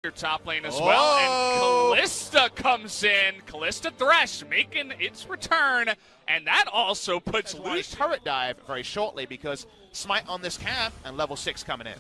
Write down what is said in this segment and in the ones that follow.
Your top lane as well, and Kalista comes in. Kalista Thresh making its return, and that also puts Lush. Turret dive very shortly because smite on this camp and level 6 coming in.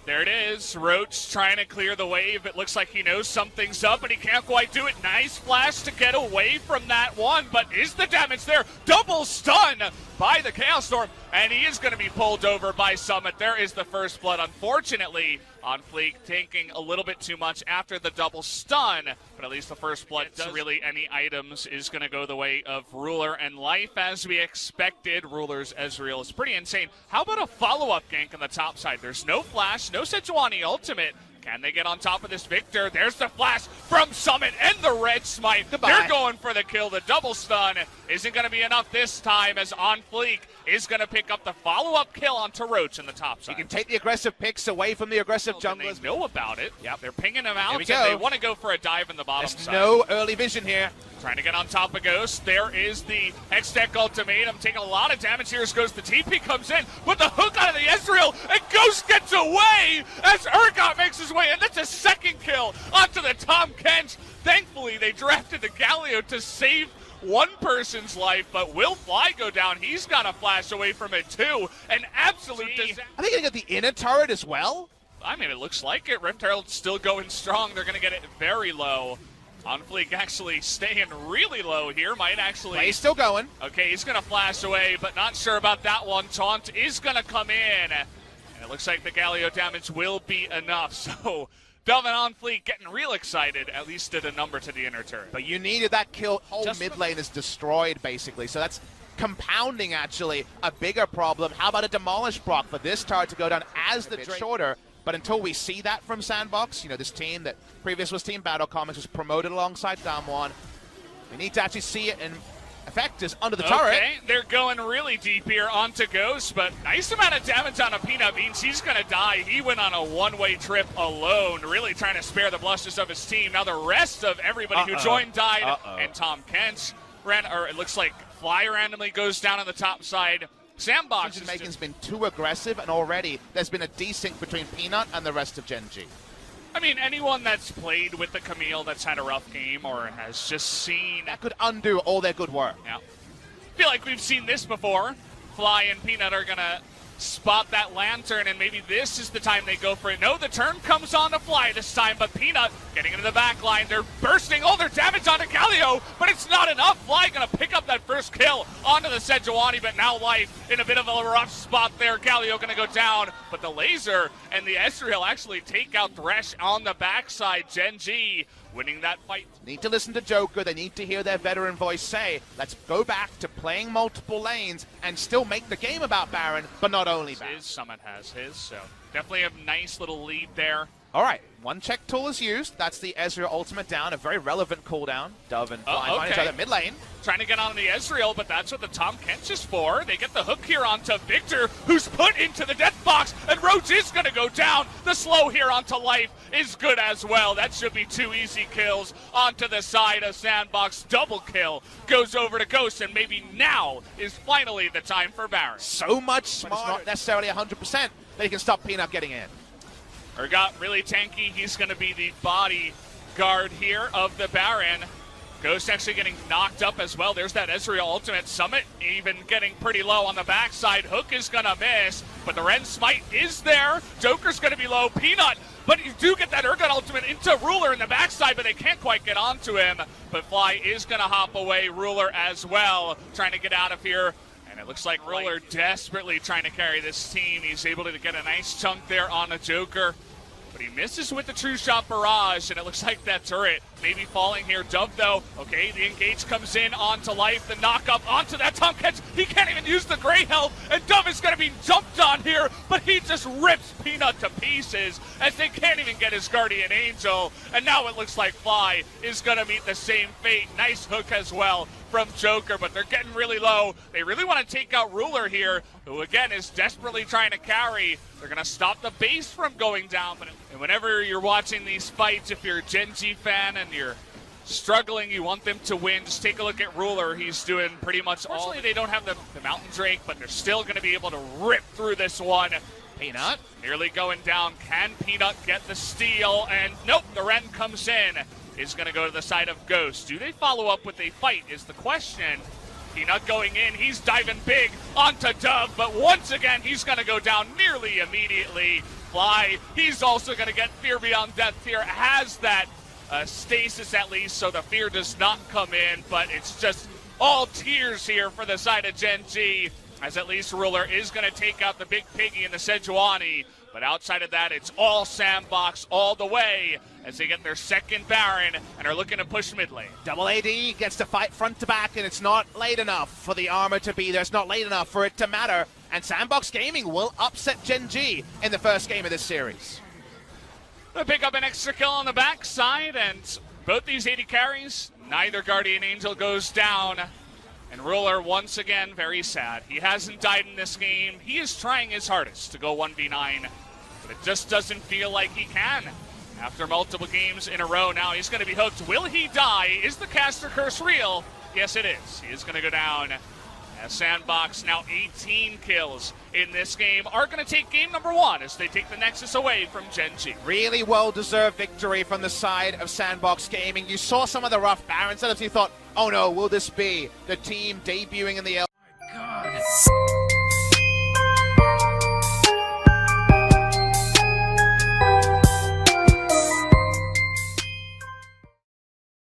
There it is. Roach trying to clear the wave. It looks like he knows something's up, but he can't quite do it. Nice flash to get away from that one, but is the damage there? Double stun by the Chaos Storm, and he is going to be pulled over by Summit. There is the first blood. Unfortunately, OnFleek taking a little bit too much after the double stun, but at least the first blood does really any items is going to go the way of Ruler and Life as we expected. Ruler's Ezreal is pretty insane. How about a follow-up gank on the top side? There's no flash, no Sejuani ultimate. Can they get on top of this Victor? There's the flash from Summit and the red smite. They're going for the kill. The double stun isn't going to be enough this time as OnFleek is going to pick up the follow-up kill onto Roach in the top side. You can take the aggressive picks away from the aggressive junglers. They know about it. Yep. They're pinging him out, and go. they want to go for a dive in the bottom There's side. No early vision here. Trying to get on top of Ghost. There is the Hextech ultimatum. Taking a lot of damage here as Ghost. The TP comes in with the hook out of the Ezreal, and Ghost gets away as Urgot makes his way, and that's a second kill onto the Tom Kench. Thankfully, they drafted the Galio to save one person's life, but will Fly go down? He's got a flash away from it too. An absolute disaster. Are they going to get the inner turret as well? I mean, it looks like it. Rift Herald's still going strong. They're going to get it very low. OnFleek actually staying really low here. Might actually... He's still going. Okay, he's going to flash away, but not sure about that one. Taunt is going to come in. And it looks like the Galio damage will be enough. So, Dove and OnFleek getting real excited, at least at a number to the inner turret. But you needed that kill. Whole mid lane is destroyed, basically. So that's compounding, actually, a bigger problem. How about a Demolish proc for this turret to go down as the Drake shorter? But until we see that from SANDBOX, you know, this team that previous was Team Battle Comics was promoted alongside Damwon. We need to actually see it in effect is under the turret. Okay, they're going really deep here onto Ghost, but nice amount of damage on a Peanut Beans. He's going to die. He went on a one-way trip alone, really trying to spare the blushes of his team. Now the rest of everybody who joined died, and Tom Kench ran, or it looks like Fly randomly goes down on the top side. SANDBOX has been too aggressive, and already there's been a desync between Peanut and the rest of Gen.G. I mean, anyone that's played with the Camille that's had a rough game or has just seen... That could undo all their good work. Yeah. I feel like we've seen this before. Fly and Peanut are going to spot that lantern, and maybe this is the time they go for it. No, the turn comes on to Fly this time, but Peanut getting into the back line. They're bursting all their damage onto Galio, but it's not enough. Fly going to pick up that first kill onto the Sejuani, but now Life in a bit of a rough spot there. Galio going to go down, but the laser and the Ezreal actually take out Thresh on the backside. Gen.G winning that fight. Need to listen to Joker. They need to hear their veteran voice say, let's go back to playing multiple lanes and still make the game about Baron, but not only Baron. Summit has his, so definitely a nice little lead there. All right, one check tool is used. That's the Ezreal ultimate down, a very relevant cooldown. Dove and Fly find each other mid lane. Trying to get on the Ezreal, but that's what the Tom Kench is for. They get the hook here onto Victor, who's put into the death box, and Roach is going to go down. The slow here onto Life is good as well. That should be 2 easy kills onto the side of SANDBOX. Double kill goes over to Ghost, and maybe now is finally the time for Baron. So much smarter. It's not necessarily 100%. They can stop Peanut getting in. Urgot really tanky. He's going to be the bodyguard here of the Baron. Ghost actually getting knocked up as well. There's that Ezreal ultimate. Summit even getting pretty low on the backside. Hook is going to miss, but the Ren Smite is there. Joker's going to be low. Peanut, but you do get that Urgot ultimate into Ruler in the backside, but they can't quite get onto him. But Fly is going to hop away. Ruler as well, trying to get out of here. And it looks like Ruler desperately trying to carry this team. He's able to get a nice chunk there on a Joker. But he misses with the True Shot Barrage, and it looks like that turret maybe falling here. Dove, though, okay, the engage comes in onto Life, the knock-up onto that Tom Kench. He can't even use the Grey Health, and Dove is going to be jumped on here, but he just rips Peanut to pieces as they can't even get his Guardian Angel. And now it looks like Fly is going to meet the same fate. Nice hook as well from Joker, but they're getting really low. They really want to take out Ruler here, who again is desperately trying to carry. They're going to stop the base from going down. And whenever you're watching these fights, if you're a Gen.G fan and you're struggling, you want them to win, just take a look at Ruler. He's doing pretty much all. They don't have the Mountain Drake, but they're still going to be able to rip through this one. Peanut. Nearly going down. Can Peanut get the steal? And nope, the Ren comes in. Is going to go to the side of Ghost. Do they follow up with a fight is the question. Peanut going in. He's diving big onto Dove, but once again, he's going to go down nearly immediately. Fly, he's also going to get Fear Beyond Death here. Has that stasis at least, so the fear does not come in, but it's just all tears here for the side of Gen.G, as at least Ruler is going to take out the big piggy in the Sejuani. But outside of that, it's all SANDBOX all the way as they get their second Baron and are looking to push mid lane. Double AD gets to fight front to back, and it's not late enough for the armor to be there. It's not late enough for it to matter. And SANDBOX Gaming will upset Gen.G in the first game of this series. Gonna pick up an extra kill on the backside, and both these AD carries, neither Guardian Angel goes down. And Ruler, once again, very sad. He hasn't died in this game. He is trying his hardest to go 1v9, but it just doesn't feel like he can. After multiple games in a row, now he's going to be hooked. Will he die? Is the caster curse real? Yes, it is. He is going to go down. As SANDBOX, now 18 kills in this game, are going to take game number 1 as they take the Nexus away from Gen.G. Really well-deserved victory from the side of SANDBOX Gaming. You saw some of the rough Baron setups. You thought, oh no, will this be the team debuting in the LCK? God.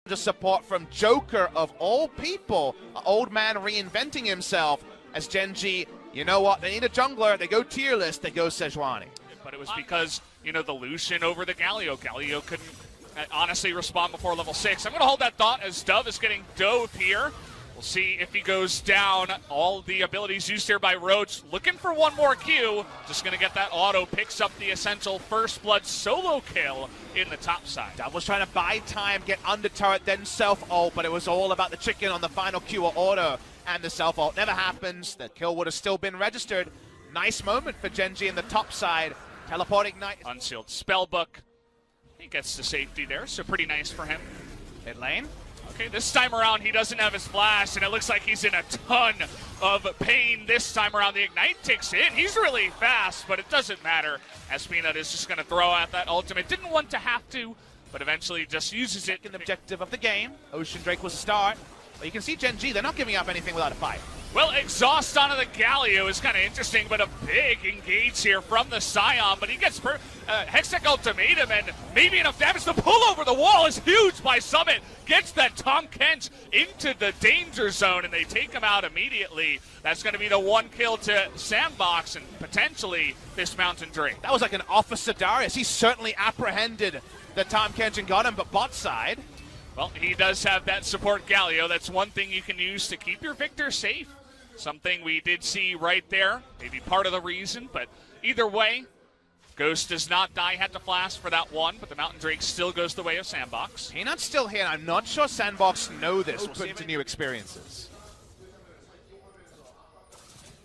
Just support from Joker of all people, an old man reinventing himself as Gen.G. You know what? They need a jungler. They go tier list. They go Sejuani. But it was because, you know, the Lucian over the Galio. Galio couldn't honestly respond before level 6. I'm going to hold that thought as Dove is getting dove here. We'll see if he goes down. All the abilities used here by Roach. Looking for one more Q. Just going to get that auto. Picks up the essential first blood solo kill in the top side. Dove was trying to buy time, get under turret, then self-ult, but it was all about the chicken on the final Q or auto. And the self-ult never happens. The kill would have still been registered. Nice moment for Gen.G in the top side. Teleport Ignite. Unsealed Spellbook. He gets to safety there, so pretty nice for him. Mid lane. Okay, this time around he doesn't have his flash, and it looks like he's in a ton of pain this time around. The Ignite ticks in. He's really fast, but it doesn't matter, as Peanut is just going to throw out that ultimate. Didn't want to have to, but eventually just uses it. Second objective of the game. Ocean Drake was a start. But you can see Gen.G, they're not giving up anything without a fight. Well, exhaust onto the Galio is kind of interesting, but a big engage here from the Scion, but he gets Hextech Ultimatum, and maybe enough damage. The pull over the wall is huge by Summit. Gets that Tom Kench into the danger zone, and they take him out immediately. That's going to be the one kill to SANDBOX and potentially this Mountain Drake. That was like an Officer Darius. He certainly apprehended the Tom Kench and got him, but bot side. Well, he does have that support Galio. That's one thing you can use to keep your Victor safe. Something we did see right there. Maybe part of the reason, but either way, Ghost does not die. Had to flash for that one, but the Mountain Drake still goes the way of SANDBOX. Peanut's still here. I'm not sure SANDBOX know this. Open to new experiences.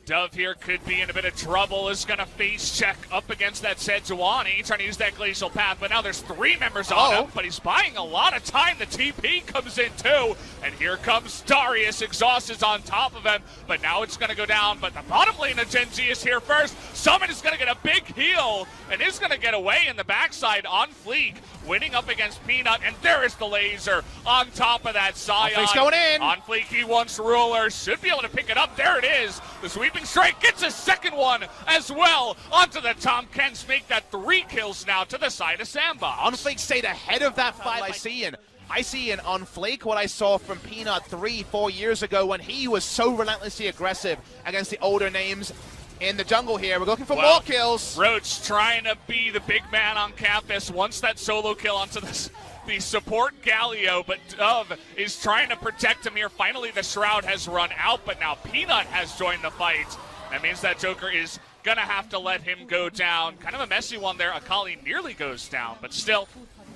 Dove here could be in a bit of trouble, is going to face check up against that Sejuani, trying to use that Glacial Path, but now there's 3 members on him, but he's buying a lot of time. The TP comes in too, and here comes Darius. Exhaust is on top of him, but now it's going to go down, but the bottom lane of Gen.G is here first. Summon is going to get a big heal, and is going to get away in the backside. OnFleek winning up against Peanut, and there is the laser on top of that Scion. OnFleek's going in. OnFleek, he wants Ruler, should be able to pick it up. There it is. The sweeping strike gets a second one as well onto the Tom Kench. Make that 3 kills now to the side of SANDBOX. OnFleek stayed ahead of that fight. I see in OnFleek what I saw from Peanut 3-4 years ago when he was so relentlessly aggressive against the older names in the jungle here. We're looking for more kills. Roach trying to be the big man on campus. Wants that solo kill onto the support Galio, but Dove is trying to protect him here. Finally, the Shroud has run out, but now Peanut has joined the fight. That means that Joker is going to have to let him go down. Kind of a messy one there. Akali nearly goes down, but still,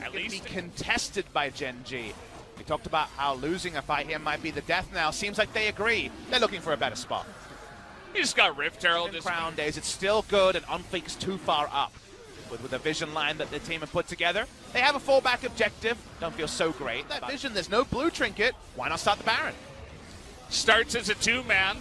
at least contested by Gen.G. We talked about how losing a fight here might be the death now. Seems like they agree. They're looking for a better spot. He just got Rift Herald. In Crown days, it's still good, and OnFleek's too far up. With the vision line that the team have put together. They have a fallback objective. Don't feel so great. That vision, there's no blue trinket. Why not start the Baron? Starts as a 2-man.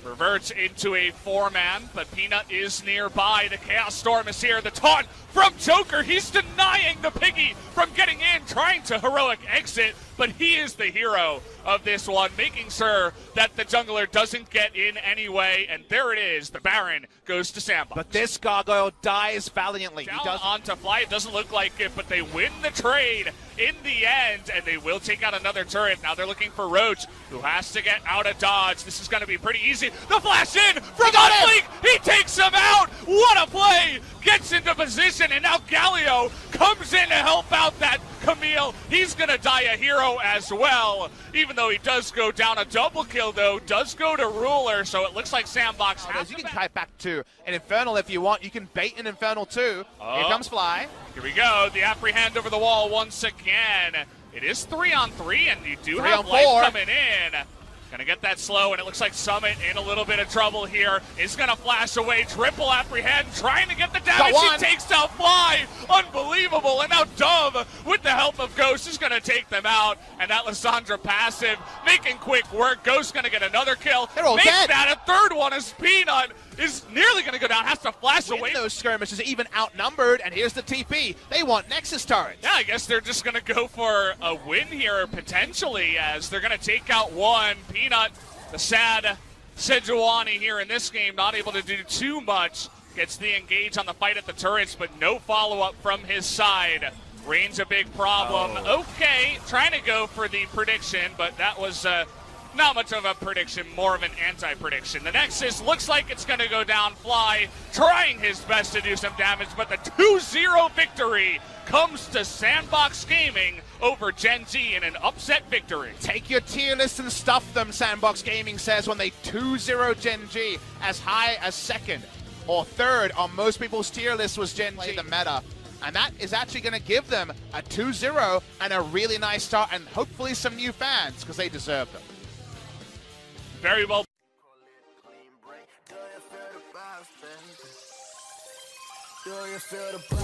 Reverts into a 4-man, but Peanut is nearby. The Chaos Storm is here. The taunt from Joker. He's denying the Piggy from getting in, trying to heroic exit, but he is the hero of this one, making sure that the jungler doesn't get in anyway. And there it is. The Baron goes to SANDBOX. But this Gargoyle dies valiantly. Down on to Fly. It doesn't look like it, but they win the trade in the end, and they will take out another turret. Now they're looking for Roach, who has to get out of dodge. This is going to be pretty easy. The flash in from OnFleek. He takes him out. What a play. Gets into position, and now Galio comes in to help out that Camille. He's going to die a hero as well. Even though he does go down a double kill, though, does go to Ruler, so it looks like SANDBOX has you can kite back to an Infernal if you want. You can bait an Infernal too. Here comes Fly. Here we go. The apprehend over the wall once again. It is 3-on-3, and you do have life coming in. Gonna get that slow, and it looks like Summit in a little bit of trouble here. Is gonna flash away, triple apprehend, trying to get the damage. He takes down Fly. Unbelievable. And now Dove, with the help of Ghost, is gonna take them out. And that Lissandra passive, making quick work. Ghost gonna get another kill. They're all Makes dead. that a third one as Peanut is nearly gonna go down, has to flash away. Those skirmishes are even outnumbered, and here's the TP. They want Nexus turrets. Yeah, I guess they're just gonna go for a win here, potentially, as they're gonna take out one. Peanut, the sad Sejuani here in this game, not able to do too much. Gets the engage on the fight at the turrets, but no follow-up from his side. Rain's a big problem. Okay, trying to go for the prediction, but that was not much of a prediction, more of an anti-prediction. The Nexus looks like it's going to go down. Fly trying his best to do some damage, but the 2-0 victory comes to SANDBOX Gaming over Gen.G in an upset victory. Take your tier list and stuff them, SANDBOX Gaming says, when they 2-0 Gen.G. As high as second or third on most people's tier list was Gen.G. The meta. And that is actually going to give them a 2-0 and a really nice start, and hopefully some new fans, because they deserve them. Very well. Do you feel the